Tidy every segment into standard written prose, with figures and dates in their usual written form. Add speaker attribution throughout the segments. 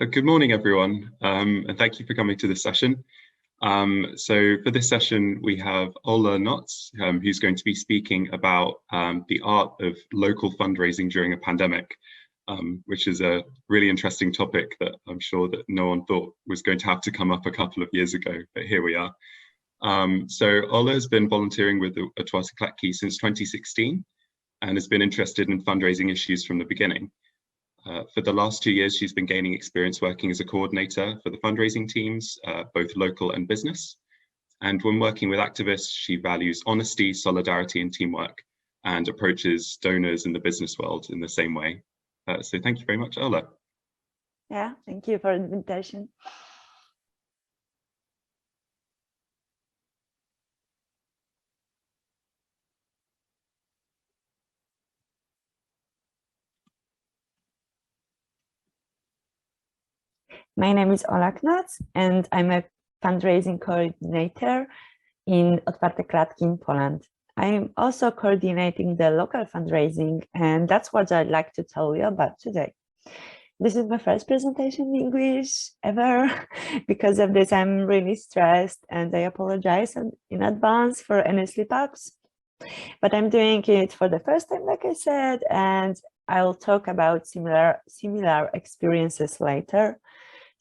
Speaker 1: Good morning, everyone, and thank you for coming to this session. So for this session, we have Olka Knotz, who's going to be speaking about the art of local fundraising during a pandemic, which is a really interesting topic that I'm sure that no one thought was going to have to come up a couple of years ago, but here we are. So Olka has been volunteering with the Otwarte Klatki since 2016 and has been interested in fundraising issues from the beginning. For the last 2 years, she's been gaining experience working as a coordinator for the fundraising teams, both local and business. And when working with activists, she values honesty, solidarity, and teamwork, and approaches donors in the business world in the same way. So thank you very much, Olka.
Speaker 2: Yeah, thank you for the invitation. My name is Olka Knotz, and I'm a fundraising coordinator in Otwarte Klatki in Poland. I'm also coordinating the local fundraising, and that's what I'd like to tell you about today. This is my first presentation in English ever. Because of this, I'm really stressed, and I apologize in advance for any slip-ups. But I'm doing it for the first time, like I said, and I'll talk about similar experiences later.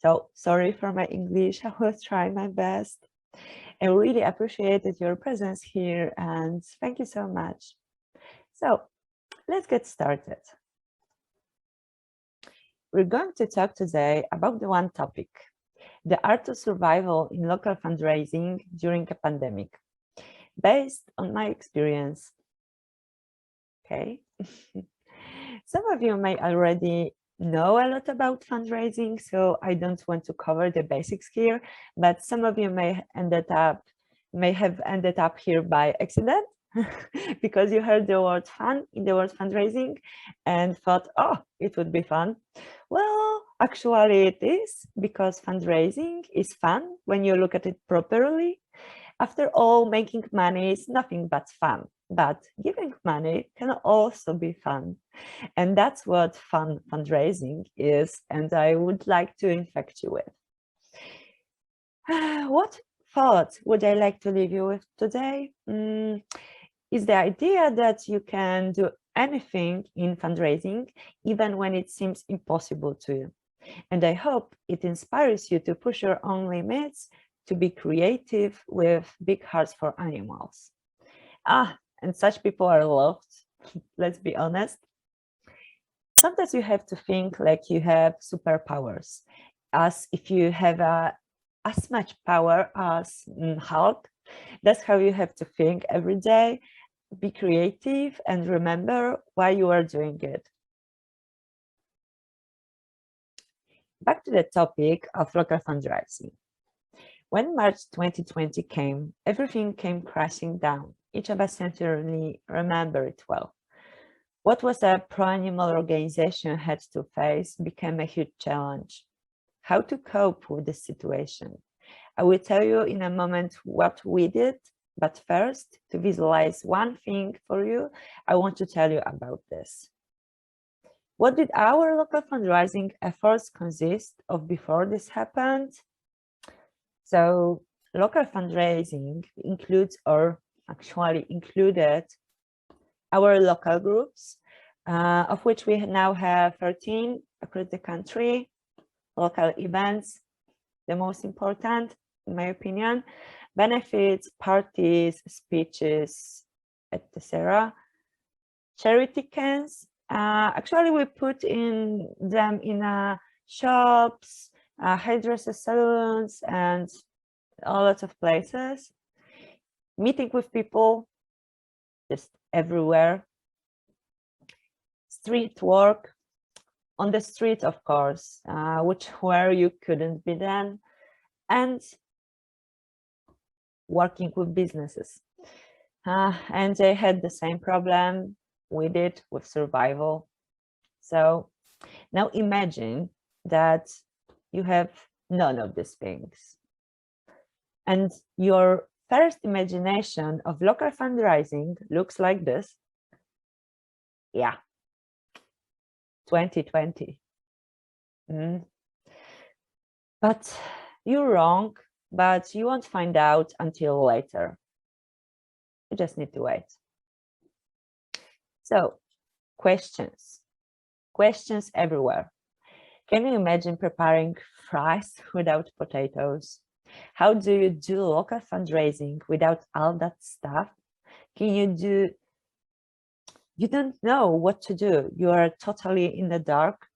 Speaker 2: So sorry for my English, I will try my best. I really appreciated your presence here and thank you so much. So let's get started. We're going to talk today about the one topic, the art of survival in local fundraising during a pandemic, based on my experience. Okay. Some of you may already know a lot about fundraising, so I don't want to cover the basics here, but some of you may have ended up here by accident because you heard the word fun in the word fundraising and thought, oh, it would be fun. Well, actually it is, because fundraising is fun when you look at it properly. After all, making money is nothing but fun, but giving money can also be fun. And that's what fun fundraising is, and I would like to infect you with. What thought would I like to leave you with today? Is the idea that you can do anything in fundraising, even when it seems impossible to you. And I hope it inspires you to push your own limits, to be creative with big hearts for animals. And such people are loved, let's be honest. Sometimes you have to think like you have superpowers, as if you have as much power as Hulk. That's how you have to think every day. Be creative and remember why you are doing it. Back to the topic of local fundraising. When March 2020 came, everything came crashing down. Each of us certainly remember it well. What was a pro-animal organization had to face became a huge challenge. How to cope with the situation. I will tell you in a moment what we did, but first, to visualize one thing for you, I want to tell you about this. What did our local fundraising efforts consist of before this happened? So local fundraising includes, or actually included, our local groups, of which we now have 13 across the country, local events, the most important, in my opinion, benefits, parties, speeches, etc. Charity cans, actually we put them in shops, hairdresser salons, and a lot of places. Meeting with people, just everywhere. Street work, on the street, of course, where you couldn't be then, and working with businesses. And they had the same problem we did with survival. So now imagine that you have none of these things. And your first imagination of local fundraising looks like this. Yeah, 2020. But you're wrong, but you won't find out until later. You just need to wait. So, questions everywhere. Can you imagine preparing fries without potatoes? How do you do local fundraising without all that stuff? You don't know what to do. You are totally in the dark.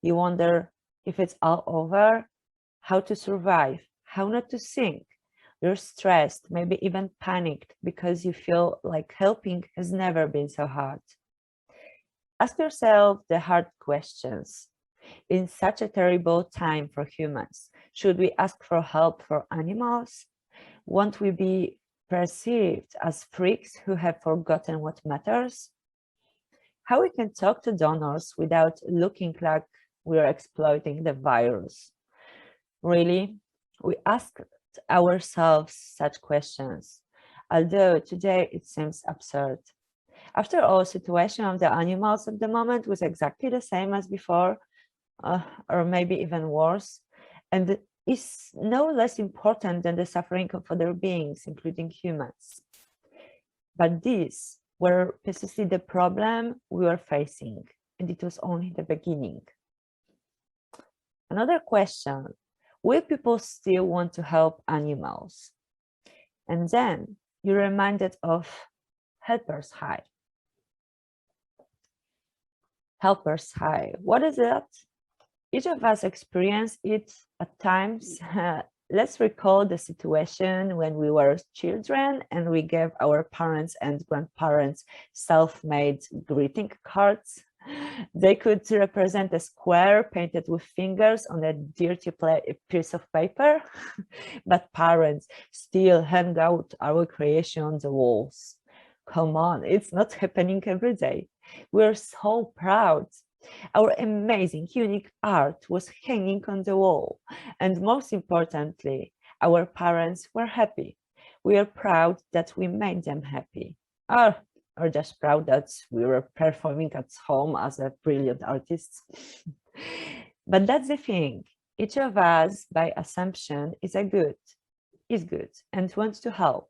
Speaker 2: You wonder if it's all over, how to survive, how not to sink. You're stressed, maybe even panicked because you feel like helping has never been so hard. Ask yourself the hard questions. In such a terrible time for humans, should we ask for help for animals? Won't we be perceived as freaks who have forgotten what matters? How we can talk to donors without looking like we're exploiting the virus? Really, we asked ourselves such questions, although today it seems absurd. After all, the situation of the animals at the moment was exactly the same as before, or maybe even worse, and is no less important than the suffering of other beings, including humans. But these were precisely the problem we were facing, and it was only the beginning. Another question, will people still want to help animals? And then you're reminded of helper's high. Helper's high, what is it? Each of us experience it at times. Let's recall the situation when we were children and we gave our parents and grandparents self-made greeting cards. They could represent a square painted with fingers on a dirty piece of paper, but parents still hang out our creation on the walls. Come on, it's not happening every day. We're so proud. Our amazing, unique art was hanging on the wall. And most importantly, our parents were happy. We are proud that we made them happy. Or just proud that we were performing at home as a brilliant artists. But that's the thing. Each of us, by assumption, is good and wants to help,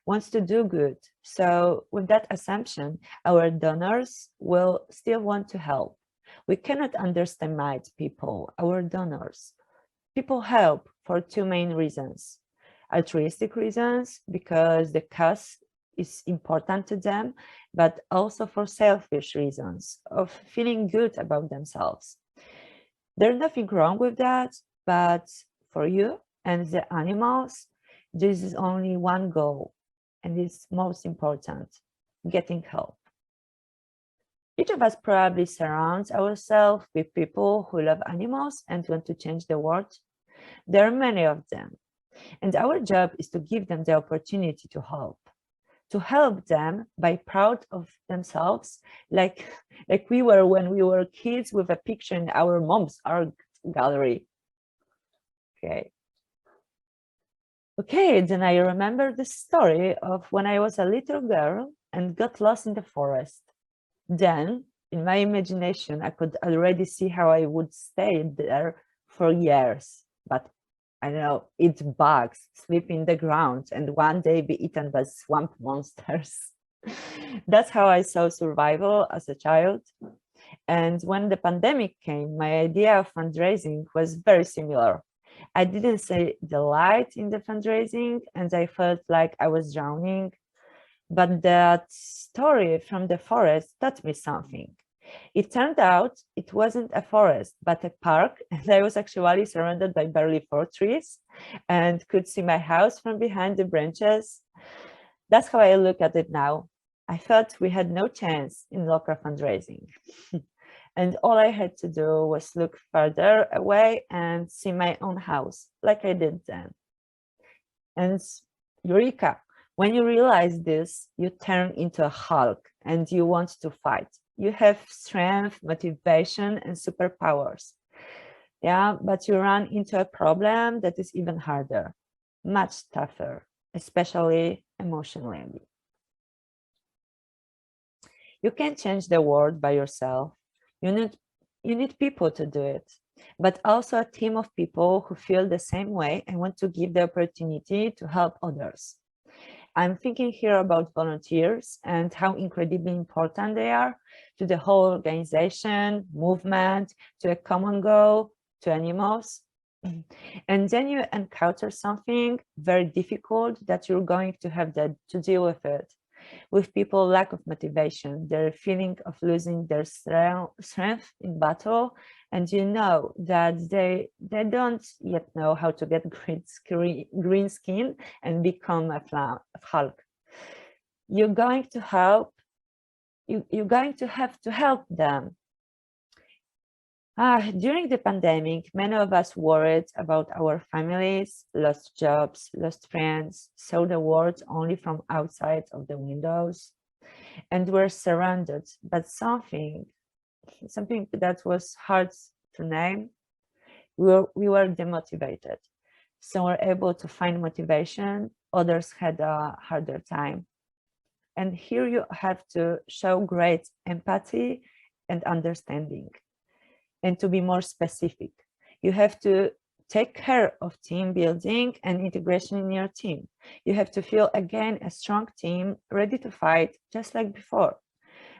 Speaker 2: wants to do good. So with that assumption, our donors will still want to help. We cannot underestimate people, our donors. People help for two main reasons. Altruistic reasons, because the cause is important to them, but also for selfish reasons of feeling good about themselves. There's nothing wrong with that, but for you and the animals, there is only one goal, and it's most important, getting help. Each of us probably surrounds ourselves with people who love animals and want to change the world. There are many of them, and our job is to give them the opportunity to help them by proud of themselves, like we were when we were kids with a picture in our mom's art gallery. Okay, then I remember the story of when I was a little girl and got lost in the forest. Then, in my imagination, I could already see how I would stay there for years. But I don't know, eat bugs, sleep in the ground, and one day be eaten by swamp monsters. That's how I saw survival as a child. And when the pandemic came, my idea of fundraising was very similar. I didn't see the light in the fundraising, and I felt like I was drowning. But that story from the forest taught me something. It turned out it wasn't a forest, but a park, and I was actually surrounded by barely 4 trees and could see my house from behind the branches. That's how I look at it now. I thought we had no chance in local fundraising. And all I had to do was look further away and see my own house, like I did then. And Eureka! When you realize this, you turn into a Hulk and you want to fight. You have strength, motivation, and superpowers. Yeah, but you run into a problem that is even harder, much tougher, especially emotionally. You can't change the world by yourself. You need people to do it. but also a team of people who feel the same way and want to give the opportunity to help others. I'm thinking here about volunteers and how incredibly important they are to the whole organization, movement, to a common goal, to animals. And then you encounter something very difficult that you're going to have to deal with it. With people lack of motivation, their feeling of losing their strength in battle, and you know that they don't yet know how to get green skin and become a Hulk. You're going to help. You're going to have to help them. During the pandemic, many of us worried about our families, lost jobs, lost friends, saw the world only from outside of the windows, and were surrounded by something that was hard to name. We were demotivated. Some were able to find motivation, others had a harder time. And here you have to show great empathy and understanding. And to be more specific, you have to take care of team building and integration in your team. You have to feel again a strong team ready to fight just like before.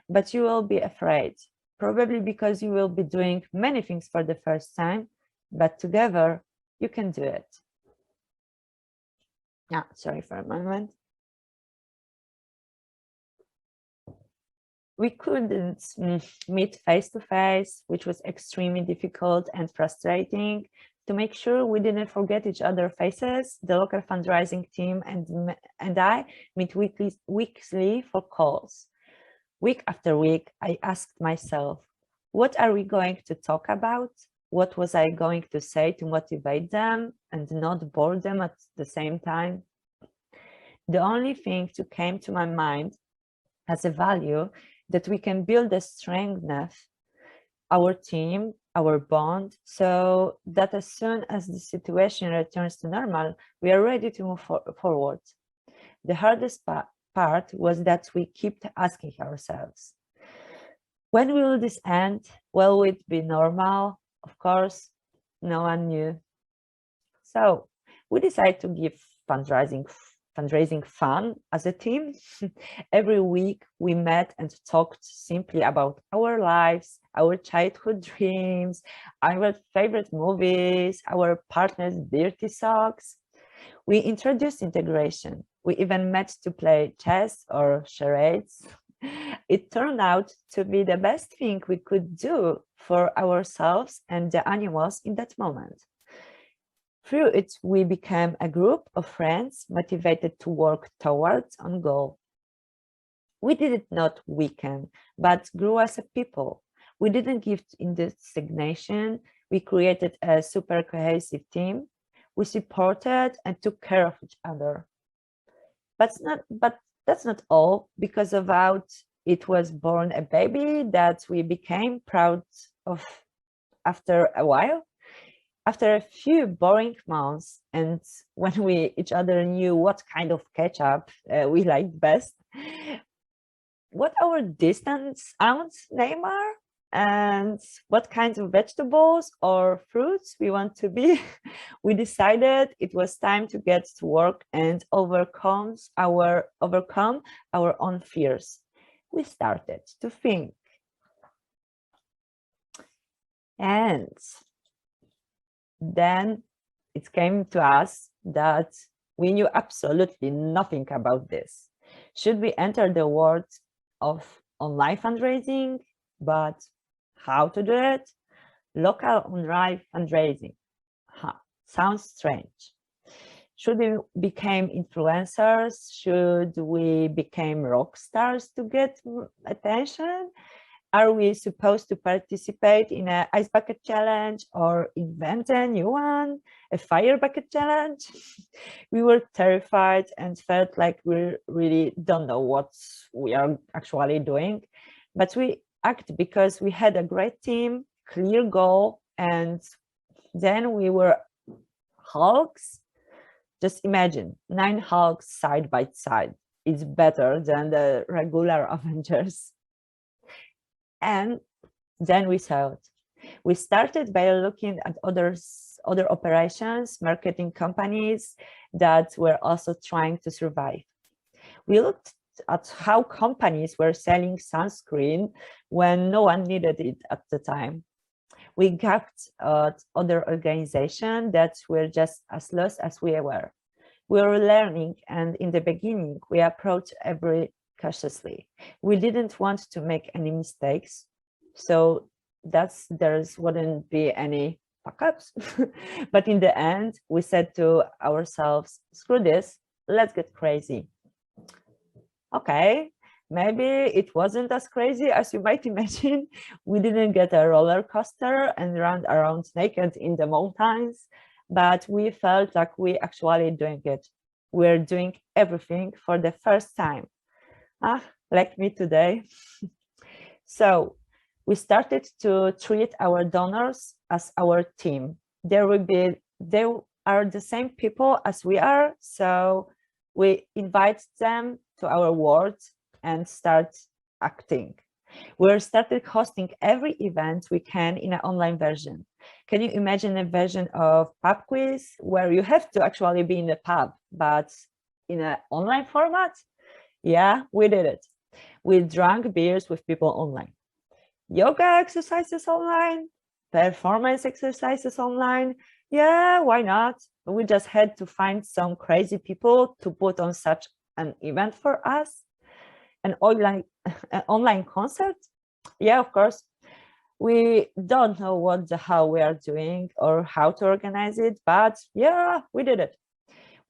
Speaker 2: But you will be afraid, probably because you will be doing many things for the first time, but together you can do it. Sorry for a moment. We couldn't meet face to face, which was extremely difficult and frustrating. To make sure we didn't forget each other's faces, the local fundraising team and I meet weekly for calls. Week after week, I asked myself, what are we going to talk about? What was I going to say to motivate them and not bore them at the same time? The only thing that came to my mind as a value that we can build a strengthen our team, our bond, so that as soon as the situation returns to normal, we are ready to move forward. The hardest part was that we kept asking ourselves, when will this end? Will it be normal? Of course, no one knew. So we decided to give fundraising fun as a team. Every week we met and talked simply about our lives, our childhood dreams, our favorite movies, our partner's dirty socks. We introduced integration. We even met to play chess or charades. It turned out to be the best thing we could do for ourselves and the animals in that moment. Through it, we became a group of friends motivated to work towards a goal. We did not weaken, but grew as a people. We didn't give in the stagnation. We created a super cohesive team. We supported and took care of each other. But that's not all, because about it was born a baby that we became proud of after a while. After a few boring months, and when we each other knew what kind of ketchup we liked best, what our distant aunt's name are, and what kinds of vegetables or fruits we want to be, we decided it was time to get to work and overcome our own fears. We started to think. And then it came to us that we knew absolutely nothing about this. Should we enter the world of online fundraising? But how to do it? Local online fundraising. Sounds strange. Should we become influencers? Should we become rock stars to get attention? Are we supposed to participate in an ice bucket challenge or invent a new one, a fire bucket challenge? We were terrified and felt like we really don't know what we are actually doing, but we acted because we had a great team, clear goal, and then we were Hulks. Just imagine 9 Hulks side by side. It's better than the regular Avengers. And then we thought, We started by looking at other operations, marketing companies that were also trying to survive. We looked at how companies were selling sunscreen when no one needed it at the time. We gawked at other organizations that were just as lost as we were. We were learning, and in the beginning, we approached every cautiously. We didn't want to make any mistakes, so there wouldn't be any fuck-ups. But in the end, we said to ourselves, screw this, let's get crazy. Okay, maybe it wasn't as crazy as you might imagine. We didn't get a roller coaster and run around naked in the mountains, but we felt like we actually doing it. We're doing everything for the first time. Like me today. So we started to treat our donors as our team. They are the same people as we are, so we invite them to our world and start acting. We started hosting every event we can in an online version. Can you imagine a version of pub quiz where you have to actually be in the pub, but in an online format? Yeah, we did it. We drank beers with people online. Yoga exercises online, performance exercises online. Yeah, why not? We just had to find some crazy people to put on such an event for us. An online concert? Yeah, of course. We don't know what the hell we are doing or how to organize it, but yeah, we did it.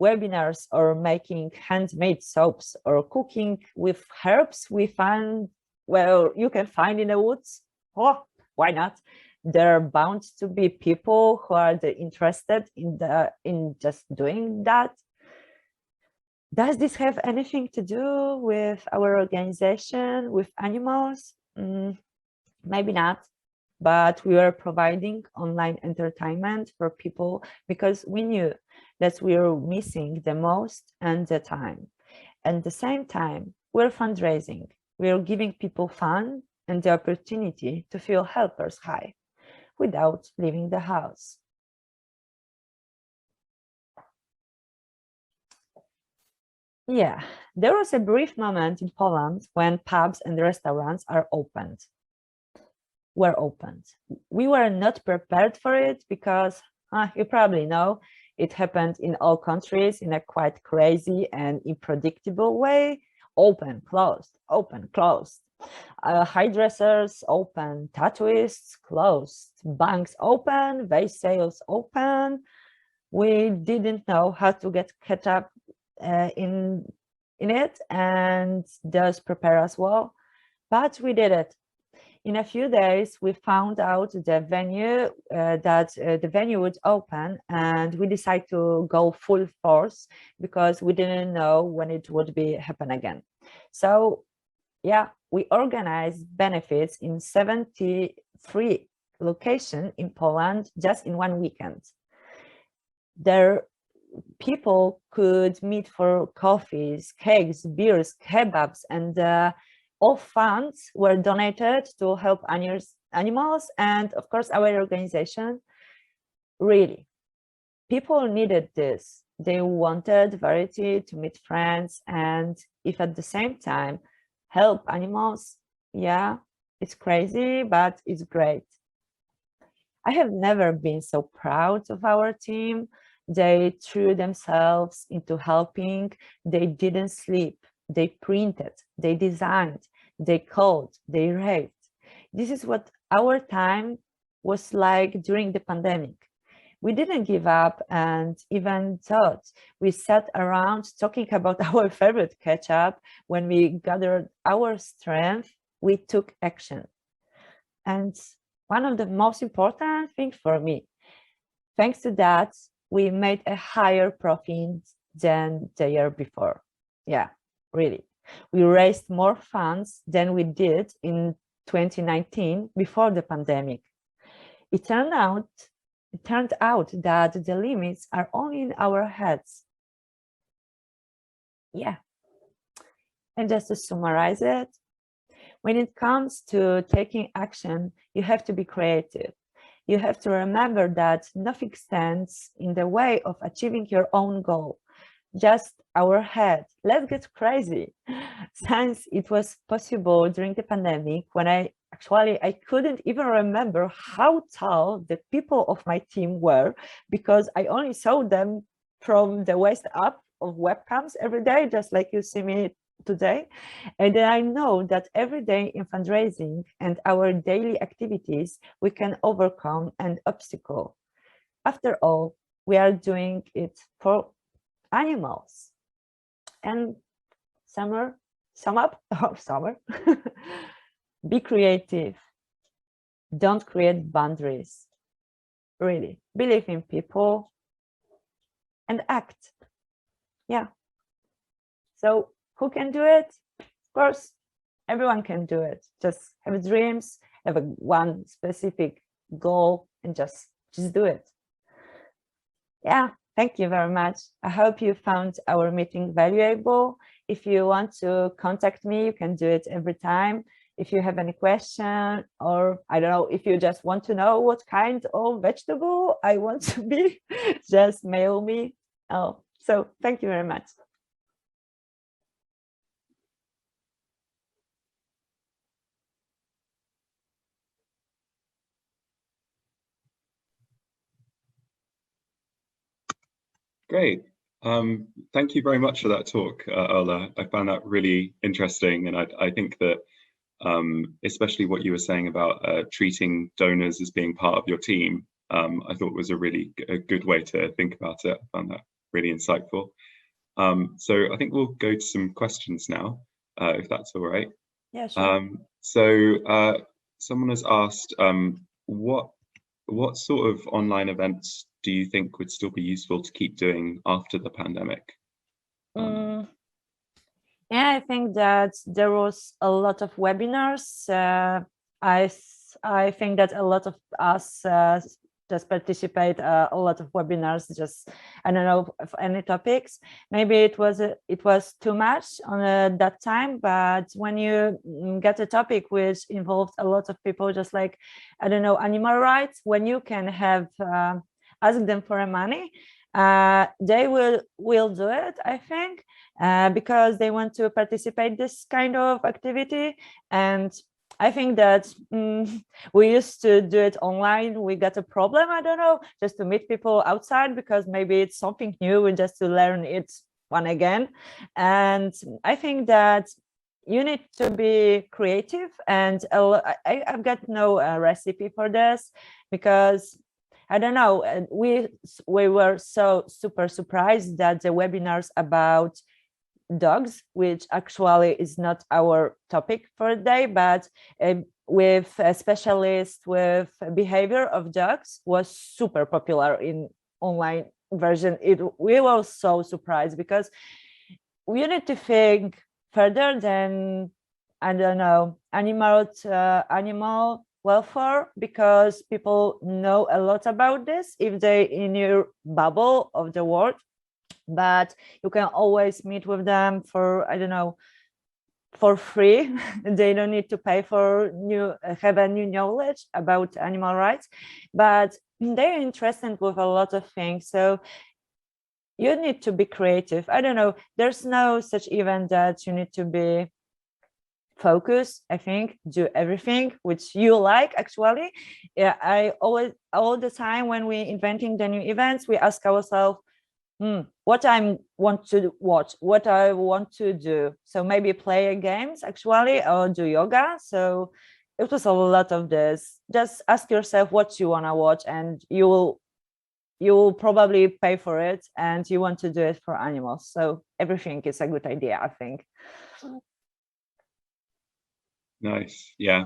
Speaker 2: Webinars or making handmade soaps or cooking with herbs we find, well, you can find in the woods. Oh, why not? There are bound to be people who are interested in just doing that. Does this have anything to do with our organization, with animals? Maybe not, but we were providing online entertainment for people because we knew that we were missing the most and the time. At the same time, we're fundraising. We're giving people fun and the opportunity to feel helpers high without leaving the house. Yeah, there was a brief moment in Poland when pubs and restaurants were opened. We were not prepared for it because you probably know it happened in all countries in a quite crazy and unpredictable way. Open, closed, open, closed. Hairdressers open, tattooists closed, banks open, vape sales open. We didn't know how to get caught up in it and just prepare as well, but we did it. In a few days, we found out the venue that the venue would open, and we decided to go full force because we didn't know when it would happen again. So yeah, we organized benefits in 73 locations in Poland just in one weekend. There, people could meet for coffees, cakes, beers, kebabs, and all funds were donated to help animals and, of course, our organization. Really, people needed this. They wanted variety to meet friends, and if at the same time help animals, yeah, it's crazy, but it's great. I have never been so proud of our team. They threw themselves into helping. They didn't sleep. They printed, they designed, they coded, they raved. This is what our time was like during the pandemic. We didn't give up and even thought. We sat around talking about our favorite ketchup. When we gathered our strength, we took action. And one of the most important things for me, thanks to that, we made a higher profit than the year before. Yeah, really. We raised more funds than we did in 2019 before the pandemic. It turned out that the limits are only in our heads. Yeah. And just to summarize it, when it comes to taking action, you have to be creative. you have to remember that nothing stands in the way of achieving your own goal, just our head. Let's get crazy. Since it was possible during the pandemic, when I couldn't even remember how tall the people of my team were, because I only saw them from the waist up of webcams every day, just like you see me today. And then I know that every day in fundraising and our daily activities, we can overcome an obstacle. After all, we are doing it for animals. And sum up, be creative. Don't create boundaries. Really, believe in people and act. Yeah. So who can do it? Of course, everyone can do it. Just have dreams, have one specific goal, and just do it. Yeah, thank you very much. I hope you found our meeting valuable. If you want to contact me, you can do it every time. If you have any question, or I don't know, if you just want to know what kind of vegetable I want to be, just mail me. Oh, so thank you very much.
Speaker 1: Great. Thank you very much for that talk, Ola. I found that really interesting, and I think that especially what you were saying about treating donors as being part of your team, I thought was a good way to think about it. I found that really insightful. So I think we'll go to some questions now, if that's all right.
Speaker 2: Yeah, sure.
Speaker 1: So someone has asked, what sort of online events do you think would still be useful to keep doing after the pandemic?
Speaker 2: Yeah, I think that there was a lot of webinars. I think that a lot of us just participate a lot of webinars. Just I don't know of any topics. Maybe it was too much on that time. But when you get a topic which involved a lot of people, just like I don't know, animal rights, when you can have ask them for money, they will do it, I think, because they want to participate this kind of activity. And I think that we used to do it online. We got a problem, I don't know, just to meet people outside, because maybe it's something new and just to learn it one again. And I think that you need to be creative, and I've got no recipe for this, because I don't know, we were so super surprised that the webinars about dogs, which actually is not our topic for the day, but with a specialist with behavior of dogs, was super popular in online version. We were so surprised, because we need to think further than, I don't know, animal welfare, because people know a lot about this if they in your bubble of the world, but you can always meet with them for, I don't know, for free. They don't need to pay for have a new knowledge about animal rights, but they're interested with a lot of things. So you need to be creative. I don't know, there's no such event that you need to be focus. I think do everything which you like. Actually, yeah, I always, all the time when we inventing the new events, we ask ourselves what I want to watch, what I want to do. So maybe play games actually, or do yoga. So it was a lot of this. Just ask yourself what you want to watch, and you will probably pay for it, and you want to do it for animals. So everything is a good idea, I think.
Speaker 1: Nice. Yeah.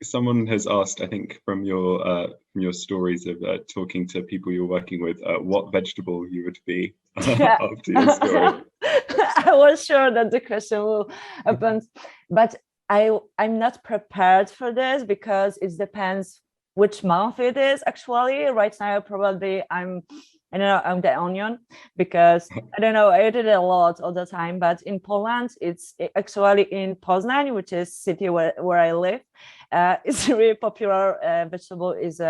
Speaker 1: Someone has asked, I think, from your stories of talking to people you're working with, what vegetable you would be after your story.
Speaker 2: I was sure that the question will happen, but I'm not prepared for this, because it depends which month it is. Actually, right now probably I'm I don't know, on the onion, because I don't know, I eat it a lot all the time, but in Poland, it's actually in Poznań, which is city where I live. It's a really popular vegetable is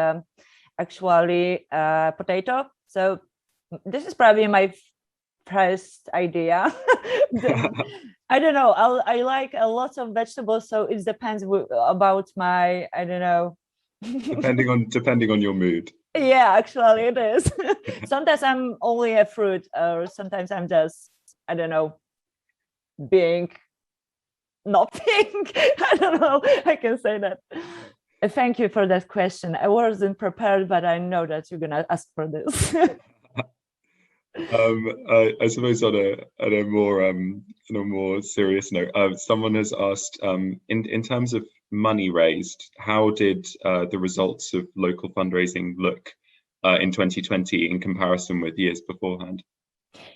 Speaker 2: actually potato. So this is probably my first idea. I don't know, I like a lot of vegetables, so it depends about my, I don't know.
Speaker 1: depending on your mood.
Speaker 2: Yeah, actually it is. Sometimes I'm only a fruit, or sometimes I'm just, I don't know, being nothing. I don't know, I can say that. Thank you for that question. I wasn't prepared, but I know that you're gonna ask for this.
Speaker 1: I suppose on a more serious note, someone has asked, in terms of money raised, how did the results of local fundraising look in 2020 in comparison with years beforehand?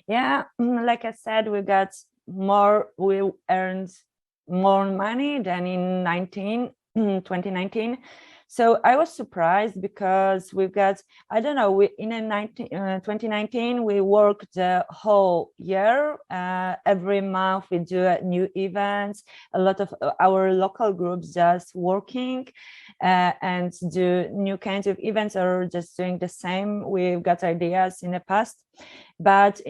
Speaker 2: Yeah, like I said, we earned more money than in 2019. So I was surprised because we've got, I don't know, in 2019, we worked the whole year. Every month we do new events. A lot of our local groups just working and do new kinds of events or just doing the same. We've got ideas in the past, but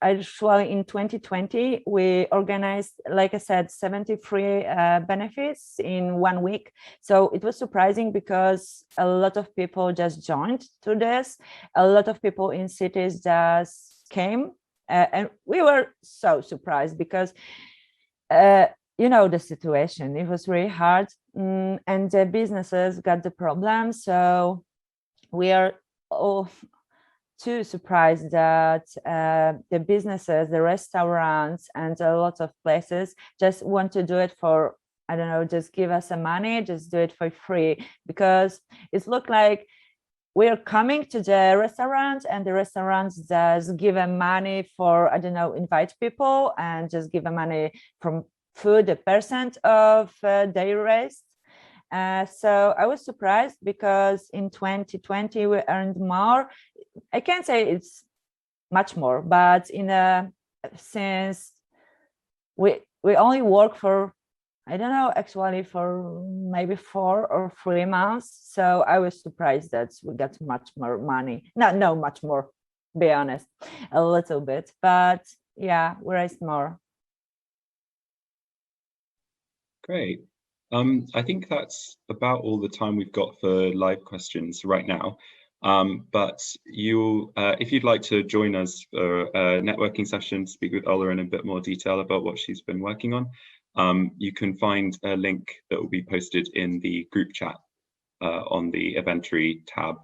Speaker 2: actually in 2020 we organized, like I said, 73 benefits in 1 week. So it was surprising because a lot of people just joined to this. A lot of people in cities just came, and we were so surprised because you know the situation, it was really hard, and the businesses got the problem. So we are all too surprised that the businesses, the restaurants, and a lot of places just want to do it for, I don't know, just give us some money, just do it for free, because it looked like we're coming to the restaurants and the restaurants just give them money for, I don't know, invite people and just give them money from food, a percent of their raised. So I was surprised because in 2020 we earned more. I can't say it's much more, but since we only work for, I don't know, actually for maybe 4 or 3 months. So I was surprised that we got much more money. No, much more, be honest, a little bit, but yeah, we raised more.
Speaker 1: Great. I think that's about all the time we've got for live questions right now. But if you'd like to join us for a networking session, speak with Ola in a bit more detail about what she's been working on, you can find a link that will be posted in the group chat on the Eventry tab.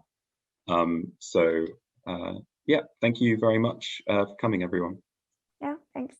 Speaker 1: Yeah, thank you very much for coming, everyone.
Speaker 2: Yeah, thanks.